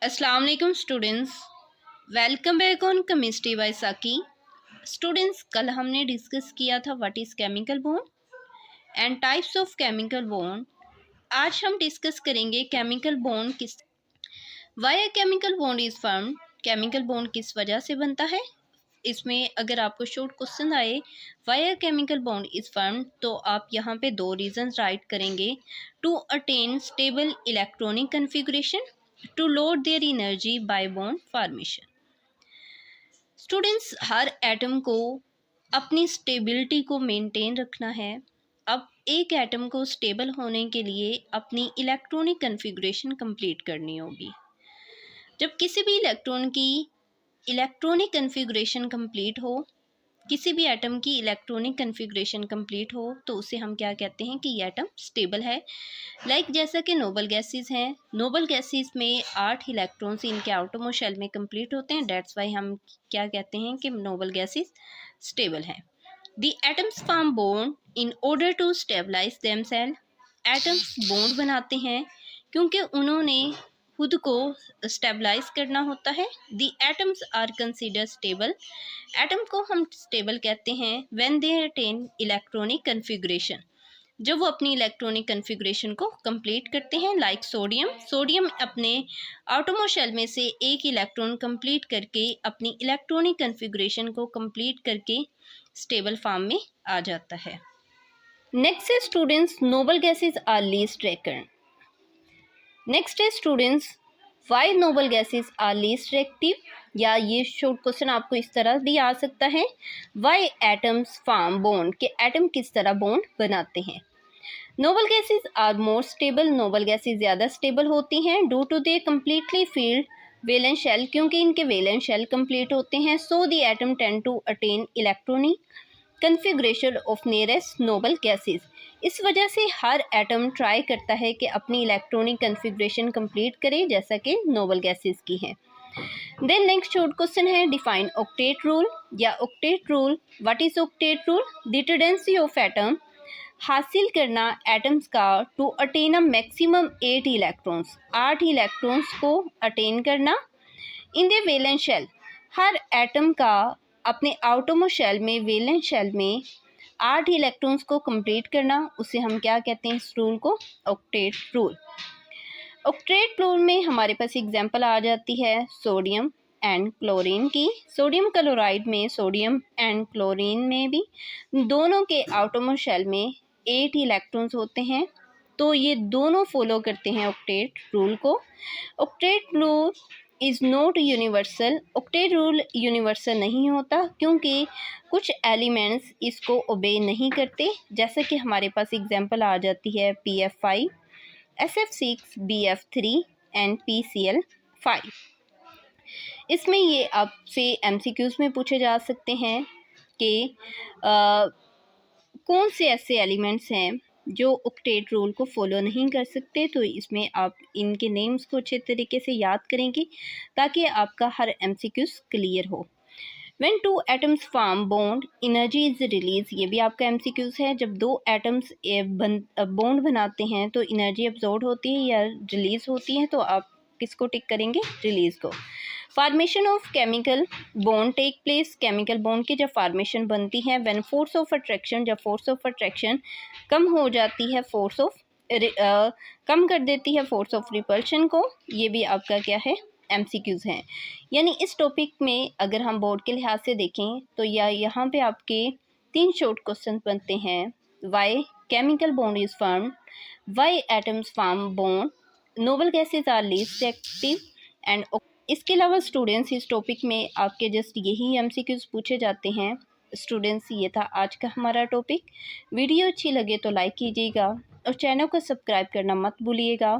अस्सलाम वालेकुम students, welcome back on chemistry by Saki. Students, कल हमने डिस्कस किया था what is chemical bond and types of chemical bond. आज हम डिस्कस करेंगे chemical bond why a chemical bond is formed. Chemical bond किस वजह से बनता है। इसमें अगर आपको शॉर्ट क्वेश्चन आए why a chemical bond is formed, तो आप यहाँ पे दो रीजंस राइट करेंगे। To attain stable electronic configuration, to load their energy by bond formation. Students, her atom को अपनी स्टेबिलिटी को मेंटेन रखना है। अब एक एटम को स्टेबल होने के लिए अपनी इलेक्ट्रॉनिक कन्फिगरेशन कंप्लीट करनी होगी। जब किसी भी इलेक्ट्रॉन की इलेक्ट्रॉनिक कन्फिगरेशन कंप्लीट हो, किसी भी एटम की इलेक्ट्रॉनिक कन्फिगरेशन कंप्लीट हो, तो उसे हम क्या कहते हैं कि ये एटम स्टेबल है। जैसा कि नोबल गैसेस हैं, नोबल गैसेस में 8 इलेक्ट्रॉन्स इनके आटोमो शेल में कंप्लीट होते हैं। डेट्स वाई हम क्या कहते हैं कि नोबल गैसेस स्टेबल हैं। The atoms form bond in order to stabilize themself. Atoms bond बनाते हैं क्योंकि उन्होंने खुद को स्टेबलाइज करना होता है। The atoms are consider stable. Atom को हम स्टेबल कहते हैं when they attain electronic configuration, जब वो अपनी इलेक्ट्रॉनिक कन्फिगरेशन को कंप्लीट करते हैं। लाइक सोडियम अपने आटोमो शेल में से एक इलेक्ट्रॉन कंप्लीट करके अपनी इलेक्ट्रॉनिक कन्फिगरेशन को कंप्लीट करके स्टेबल फॉर्म में आ जाता है। नेक्स्ट है students, noble gases are least reactant. Next है students, why noble gases are least reactive, या ये शॉर्ट क्वेश्चन आपको इस तरह भी आ सकता है, वाई एटम्स फॉर्म बॉन्ड, के एटम किस तरह बॉन्ड बनाते हैं। Noble gases are more stable, noble gases ज़्यादा स्टेबल होती हैं due to their completely filled valence shell, क्योंकि इनके वैलेंस शेल कंप्लीट होते हैं। So the atom tend to attain electronic configuration of nearest noble gases. इस वजह से हर एटम ट्राई करता है कि अपनी इलेक्ट्रॉनिक कन्फिगरेशन कंप्लीट करे जैसा कि नोबल गैसेस की है। देन नेक्स्ट शॉर्ट क्वेश्चन है, डिफाइन ऑक्टेट रूल, या octet rule. What is octet rule? The tendency of atom, हासिल करना एटम्स का to attain a maximum 8 electrons, 8 electrons को अटेन करना इन द वैलेंस शेल। हर एटम का अपने आटोमो शेल में, वैलेंस शेल में 8 इलेक्ट्रॉन्स को कंप्लीट करना, उसे हम क्या कहते हैं, इस रूल को ऑक्टेट रूल। ऑक्टेट रूल में हमारे पास एग्जांपल आ जाती है सोडियम एंड क्लोरीन की। सोडियम क्लोराइड में, सोडियम एंड क्लोरीन में भी दोनों के आटोमो शेल में 8 इलेक्ट्रॉन्स होते हैं, तो ये दोनों फॉलो करते हैं ऑक्टेट रूल को। Octet rule is not universal, octet rule universal नहीं होता क्योंकि कुछ एलिमेंट्स इसको ओबे नहीं करते, जैसे कि हमारे पास एग्जांपल आ जाती है PF5, SF6, BF3 and PCl5। इसमें ये आपसे MCQs में पूछे जा सकते हैं कि कौन से ऐसे एलिमेंट्स हैं जो ऑक्टेट रूल को फॉलो नहीं कर सकते। तो इसमें आप इनके नेम्स को अच्छे तरीके से याद करेंगे ताकि आपका हर MCQs क्लियर हो। When two atoms form bond, energy is released, ये भी आपका MCQs है। जब दो एटम्स बॉन्ड बनाते हैं तो एनर्जी अब्जॉर्ब होती है या रिलीज होती है, तो आप किसको टिक करेंगे? रिलीज को। Formation of chemical bond take place, chemical bond की जब फॉर्मेशन बनती है व्हेन फोर्स ऑफ अट्रैक्शन, जब फोर्स ऑफ अट्रैक्शन कम हो जाती है, कम कर देती है फोर्स ऑफ रिपल्शन को। ये भी आपका क्या है? MCQs हैं। यानी इस टॉपिक में अगर हम बोर्ड के लिहाज से देखें तो यहाँ पे आपके 3 शॉर्ट क्वेश्चन बनते हैं। Why chemical bond is formed, why atoms form bond, noble gases are least active and. इसके अलावा स्टूडेंट्स, इस टॉपिक में आपके जस्ट यही MCQs पूछे जाते हैं। स्टूडेंट्स, ये था आज का हमारा टॉपिक। वीडियो अच्छी लगे तो लाइक कीजिएगा और चैनल को सब्सक्राइब करना मत भूलिएगा।